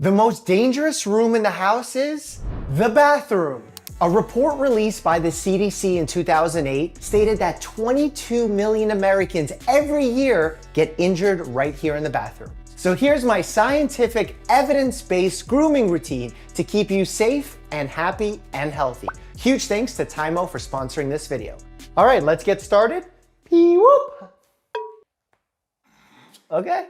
The most dangerous room in the house is the bathroom. A report released by the CDC in 2008 stated that 22 million Americans every year get injured right here in the bathroom. So here's my scientific, evidence-based grooming routine to keep you safe and happy and healthy. Huge thanks to Tymo for sponsoring this video. All right, let's get started. Pee whoop. Okay.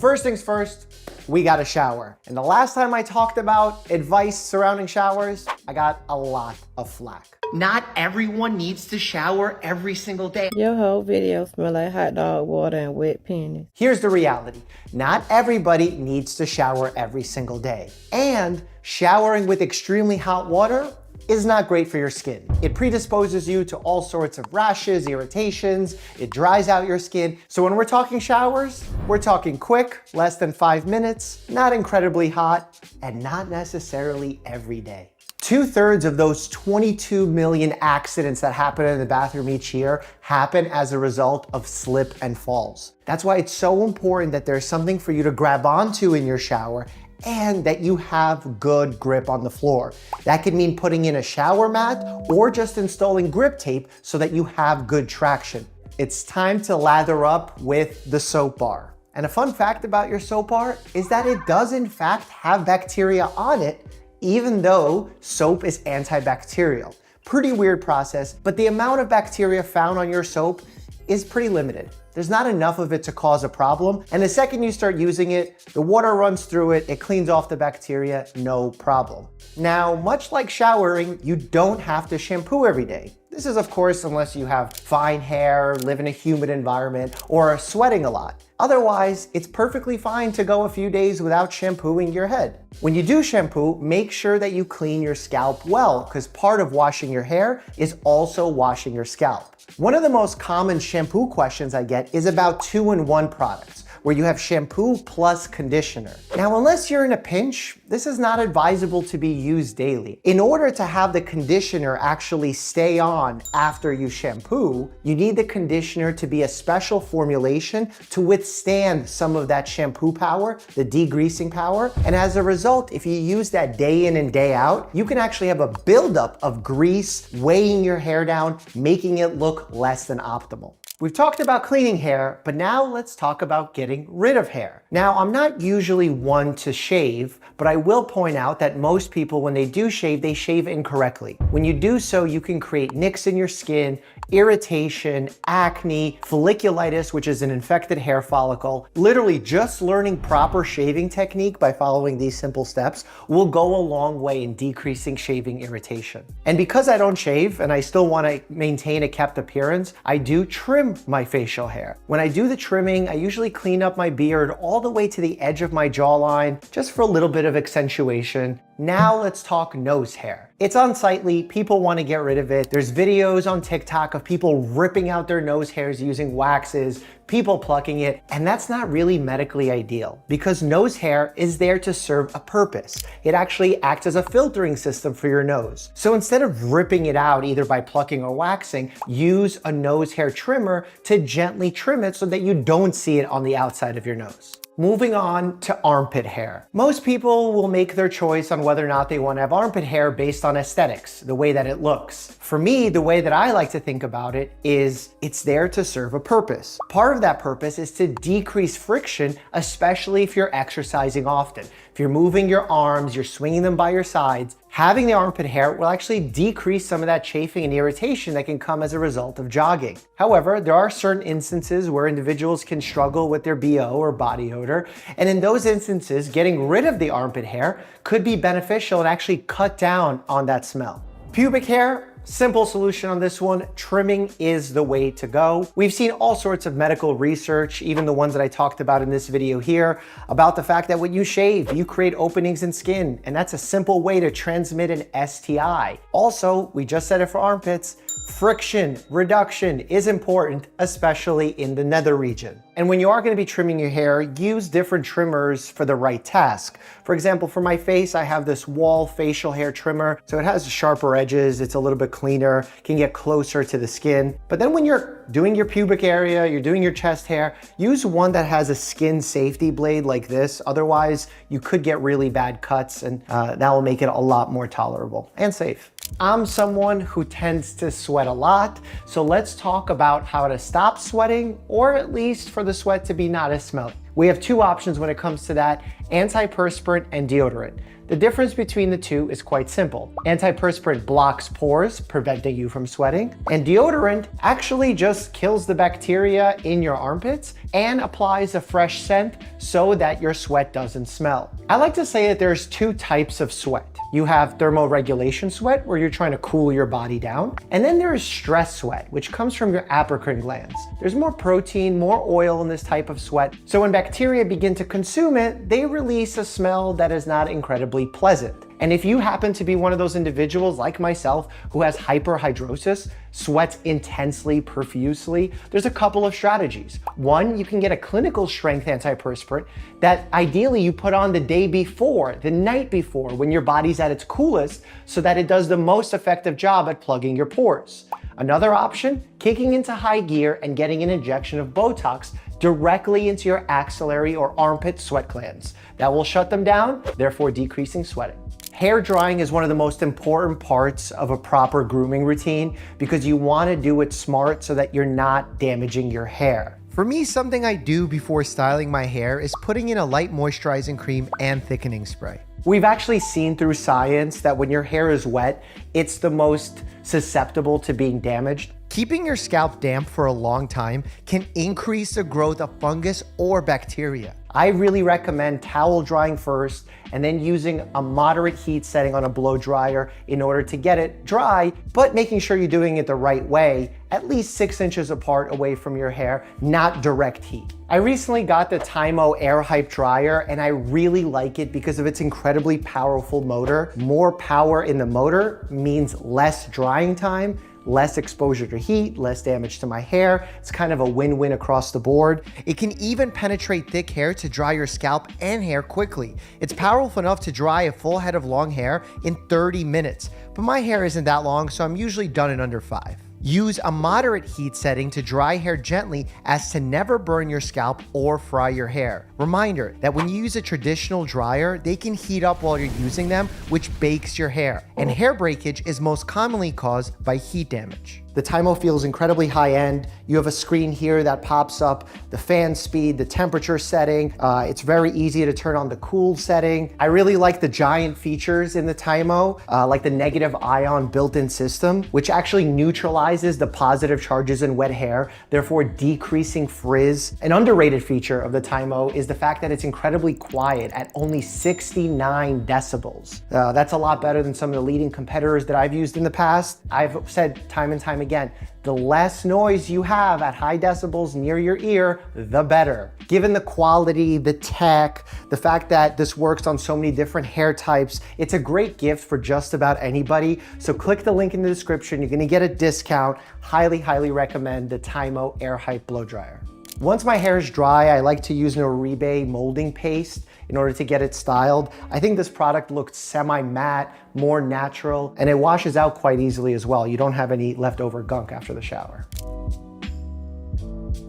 First things first, we got a shower. And the last time I talked about advice surrounding showers, I got a lot of flack. Not everyone needs to shower every single day. Your whole video smell like hot dog water and wet pennies. Here's the reality. Not everybody needs to shower every single day. And showering with extremely hot water is not great for your skin. It predisposes you to all sorts of rashes, irritations, it dries out your skin. So when we're talking showers, we're talking quick, less than 5 minutes, not incredibly hot, and not necessarily every day. 2/3 of those 22 million accidents that happen in the bathroom each year happen as a result of slip and falls. That's why it's so important that there's something for you to grab onto in your shower and that you have good grip on the floor. That could mean putting in a shower mat or just installing grip tape so that you have good traction. It's time to lather up with the soap bar. And a fun fact about your soap bar is that it does in fact have bacteria on it, even though soap is antibacterial. Pretty weird process, but the amount of bacteria found on your soap is pretty limited. There's not enough of it to cause a problem. And the second you start using it, the water runs through it, it cleans off the bacteria, no problem. Now, much like showering, you don't have to shampoo every day. This is of course, unless you have fine hair, live in a humid environment, or are sweating a lot. Otherwise, it's perfectly fine to go a few days without shampooing your head. When you do shampoo, make sure that you clean your scalp well, because part of washing your hair is also washing your scalp. One of the most common shampoo questions I get is about 2-in-1 products, where you have shampoo plus conditioner. Now, unless you're in a pinch, this is not advisable to be used daily. In order to have the conditioner actually stay on after you shampoo, you need the conditioner to be a special formulation to withstand some of that shampoo power, the degreasing power. And as a result, if you use that day in and day out, you can actually have a buildup of grease weighing your hair down, making it look less than optimal. We've talked about cleaning hair, but now let's talk about getting rid of hair. Now, I'm not usually one to shave, but I will point out that most people, when they do shave, they shave incorrectly. When you do so, you can create nicks in your skin, irritation, acne, folliculitis, which is an infected hair follicle. Literally just learning proper shaving technique by following these simple steps will go a long way in decreasing shaving irritation. And because I don't shave and I still want to maintain a kept appearance, I do trim my facial hair. When I do the trimming, I usually clean up my beard all the way to the edge of my jawline, just for a little bit of accentuation. Now let's talk nose hair. It's unsightly, people want to get rid of it. There's videos on TikTok of people ripping out their nose hairs using waxes, people plucking it, and that's not really medically ideal because nose hair is there to serve a purpose. It actually acts as a filtering system for your nose. So instead of ripping it out either by plucking or waxing, use a nose hair trimmer to gently trim it so that you don't see it on the outside of your nose. Moving on to armpit hair. Most people will make their choice on whether or not they want to have armpit hair based on aesthetics, the way that it looks. For me, the way that I like to think about it is it's there to serve a purpose. Part of that purpose is to decrease friction, especially if you're exercising often. If you're moving your arms, you're swinging them by your sides, having the armpit hair will actually decrease some of that chafing and irritation that can come as a result of jogging. However, there are certain instances where individuals can struggle with their BO or body odor, and in those instances, getting rid of the armpit hair could be beneficial and actually cut down on that smell. Pubic hair, simple solution on this one, trimming is the way to go. We've seen all sorts of medical research, even the ones that I talked about in this video here, about the fact that when you shave, you create openings in skin, and that's a simple way to transmit an STI. Also, we just said it for armpits, friction reduction is important, especially in the nether region. And when you are going to be trimming your hair, use different trimmers for the right task. For example, for my face, I have this Wall facial hair trimmer. So it has sharper edges, it's a little bit cleaner, can get closer to the skin. But then when you're doing your pubic area, you're doing your chest hair, use one that has a skin safety blade like this. Otherwise, you could get really bad cuts, and that will make it a lot more tolerable and safe. I'm someone who tends to sweat a lot, so let's talk about how to stop sweating, or at least for the sweat to be not as smelly. We have two options when it comes to that: antiperspirant and deodorant. The difference between the two is quite simple. Antiperspirant blocks pores, preventing you from sweating, and deodorant actually just kills the bacteria in your armpits and applies a fresh scent so that your sweat doesn't smell. I like to say that there's two types of sweat. You have thermoregulation sweat, where you're trying to cool your body down. And then there is stress sweat, which comes from your apocrine glands. There's more protein, more oil in this type of sweat. So when bacteria begin to consume it, they release a smell that is not incredibly pleasant. And if you happen to be one of those individuals like myself who has hyperhidrosis, sweats intensely, profusely, there's a couple of strategies. One, you can get a clinical strength antiperspirant that ideally you put on the day before, the night before, when your body's at its coolest, so that it does the most effective job at plugging your pores. Another option, kicking into high gear and getting an injection of Botox directly into your axillary or armpit sweat glands. That will shut them down, therefore decreasing sweating. Hair drying is one of the most important parts of a proper grooming routine because you want to do it smart so that you're not damaging your hair. For me, something I do before styling my hair is putting in a light moisturizing cream and thickening spray. We've actually seen through science that when your hair is wet, it's the most susceptible to being damaged. Keeping your scalp damp for a long time can increase the growth of fungus or bacteria. I really recommend towel drying first and then using a moderate heat setting on a blow dryer in order to get it dry, but making sure you're doing it the right way, at least 6 inches apart away from your hair, not direct heat. I recently got the Tymo Air Hype dryer and I really like it because of its incredibly powerful motor. More power in the motor means less drying time, less exposure to heat, less damage to my hair. It's kind of a win-win across the board. It can even penetrate thick hair to dry your scalp and hair quickly. It's powerful enough to dry a full head of long hair in 30 minutes, but my hair isn't that long, so I'm usually done in under 5. Use a moderate heat setting to dry hair gently as to never burn your scalp or fry your hair. Reminder that when you use a traditional dryer, they can heat up while you're using them, which bakes your hair. And hair breakage is most commonly caused by heat damage. The Tymo feels incredibly high end. You have a screen here that pops up the fan speed, the temperature setting. It's very easy to turn on the cool setting. I really like the giant features in the Tymo, like the negative ion built-in system, which actually neutralizes the positive charges in wet hair, therefore decreasing frizz. An underrated feature of the Tymo is the fact that it's incredibly quiet at only 69 decibels. That's a lot better than some of the leading competitors that I've used in the past. I've said time and time again, the less noise you have at high decibels near your ear, the better. Given the quality, the tech, the fact that this works on so many different hair types, it's a great gift for just about anybody. So click the link in the description. You're gonna get a discount. Highly, highly recommend the Tymo Air Hype Blow Dryer. Once my hair is dry, I like to use an Oribe molding paste in order to get it styled. I think this product looked semi-matte, more natural, and it washes out quite easily as well. You don't have any leftover gunk after the shower.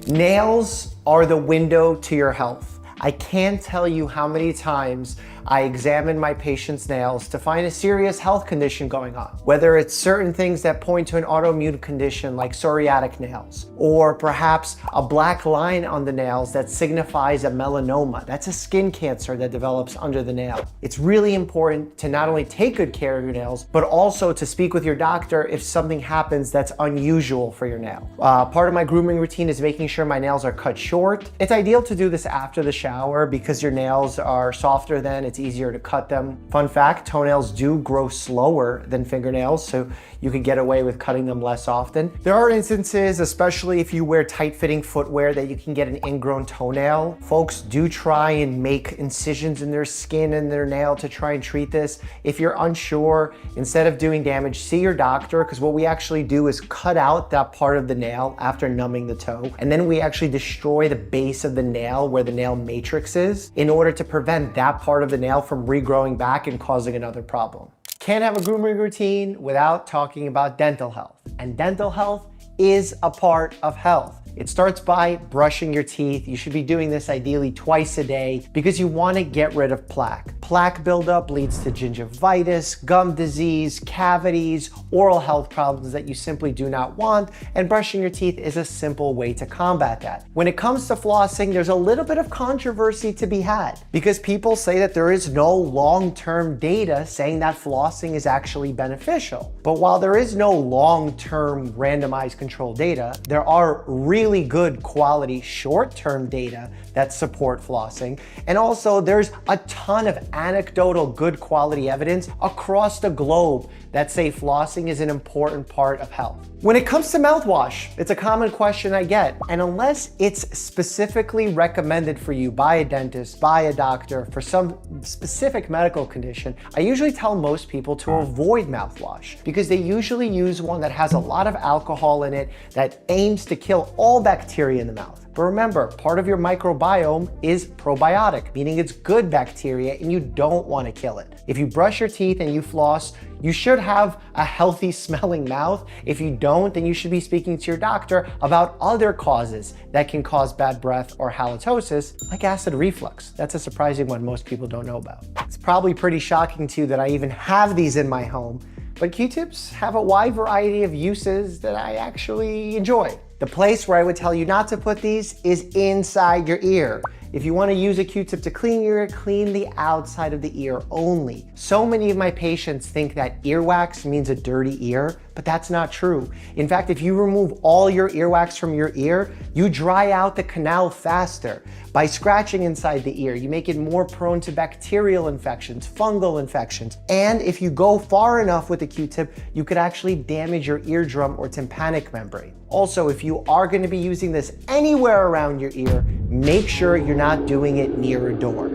Nails are the window to your health. I can't tell you how many times I examine my patient's nails to find a serious health condition going on. Whether it's certain things that point to an autoimmune condition like psoriatic nails, or perhaps a black line on the nails that signifies a melanoma. That's a skin cancer that develops under the nail. It's really important to not only take good care of your nails, but also to speak with your doctor if something happens that's unusual for your nail. Part of my grooming routine is making sure my nails are cut short. It's ideal to do this after the shower shower because your nails are softer then, it's easier to cut them. Fun fact, toenails do grow slower than fingernails, so you can get away with cutting them less often. There are instances, especially if you wear tight-fitting footwear, that you can get an ingrown toenail. Folks do try and make incisions in their skin and their nail to try and treat this. If you're unsure, instead of doing damage, see your doctor, because what we actually do is cut out that part of the nail after numbing the toe, and then we actually destroy the base of the nail where the nail matrix is in order to prevent that part of the nail from regrowing back and causing another problem. Can't have a grooming routine without talking about dental health. And dental health is a part of health. It starts by brushing your teeth. You should be doing this ideally twice a day because you want to get rid of plaque. Plaque buildup leads to gingivitis, gum disease, cavities, oral health problems that you simply do not want, and brushing your teeth is a simple way to combat that. When it comes to flossing, there's a little bit of controversy to be had because people say that there is no long-term data saying that flossing is actually beneficial. But while there is no long-term randomized control data, there are really good quality short-term data that support flossing. And also there's a ton of anecdotal good quality evidence across the globe that say flossing is an important part of health. When it comes to mouthwash, it's a common question I get. And unless it's specifically recommended for you by a dentist, by a doctor, for some specific medical condition, I usually tell most people to avoid mouthwash because they usually use one that has a lot of alcohol in it that aims to kill all bacteria in the mouth. But remember, part of your microbiome is probiotic, meaning it's good bacteria and you don't want to kill it. If you brush your teeth and you floss, you should have a healthy smelling mouth. If you don't, then you should be speaking to your doctor about other causes that can cause bad breath or halitosis, like acid reflux. That's a surprising one most people don't know about. It's probably pretty shocking to you that I even have these in my home, but Q-tips have a wide variety of uses that I actually enjoy. The place where I would tell you not to put these is inside your ear. If you want to use a Q-tip to clean your ear, clean the outside of the ear only. So many of my patients think that earwax means a dirty ear, but that's not true. In fact, if you remove all your earwax from your ear, you dry out the canal faster. By scratching inside the ear, you make it more prone to bacterial infections, fungal infections. And if you go far enough with the Q-tip, you could actually damage your eardrum or tympanic membrane. Also, if you are going to be using this anywhere around your ear, make sure you're not doing it near a door.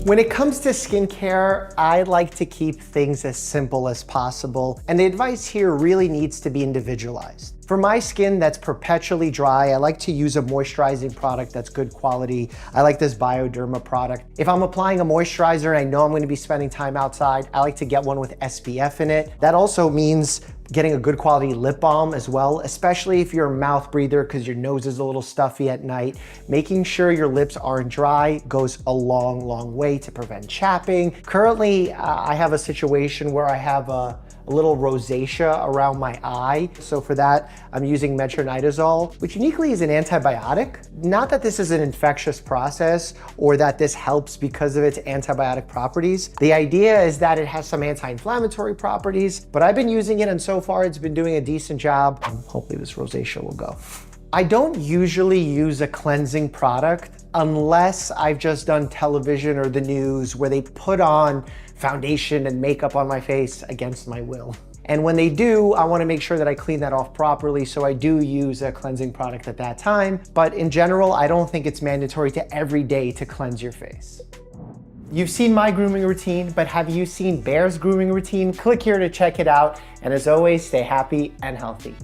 When it comes to skincare, I like to keep things as simple as possible, and the advice here really needs to be individualized. For my skin that's perpetually dry, I like to use a moisturizing product that's good quality. I like this Bioderma product. If I'm applying a moisturizer and I know I'm going to be spending time outside, I like to get one with SPF in it. That also means getting a good quality lip balm as well, especially if you're a mouth breather because your nose is a little stuffy at night. Making sure your lips aren't dry goes a long, long way to prevent chapping. Currently, I have a situation where I have a little rosacea around my eye. So for that, I'm using metronidazole, which uniquely is an antibiotic. Not that this is an infectious process or that this helps because of its antibiotic properties. The idea is that it has some anti-inflammatory properties, but I've been using it and so far it's been doing a decent job. Hopefully this rosacea will go. I don't usually use a cleansing product unless I've just done television or the news where they put on foundation and makeup on my face against my will. And when they do, I want to make sure that I clean that off properly, so I do use a cleansing product at that time. But in general, I don't think it's mandatory to every day to cleanse your face. You've seen my grooming routine, but have you seen Bear's grooming routine? Click here to check it out. And as always, stay happy and healthy.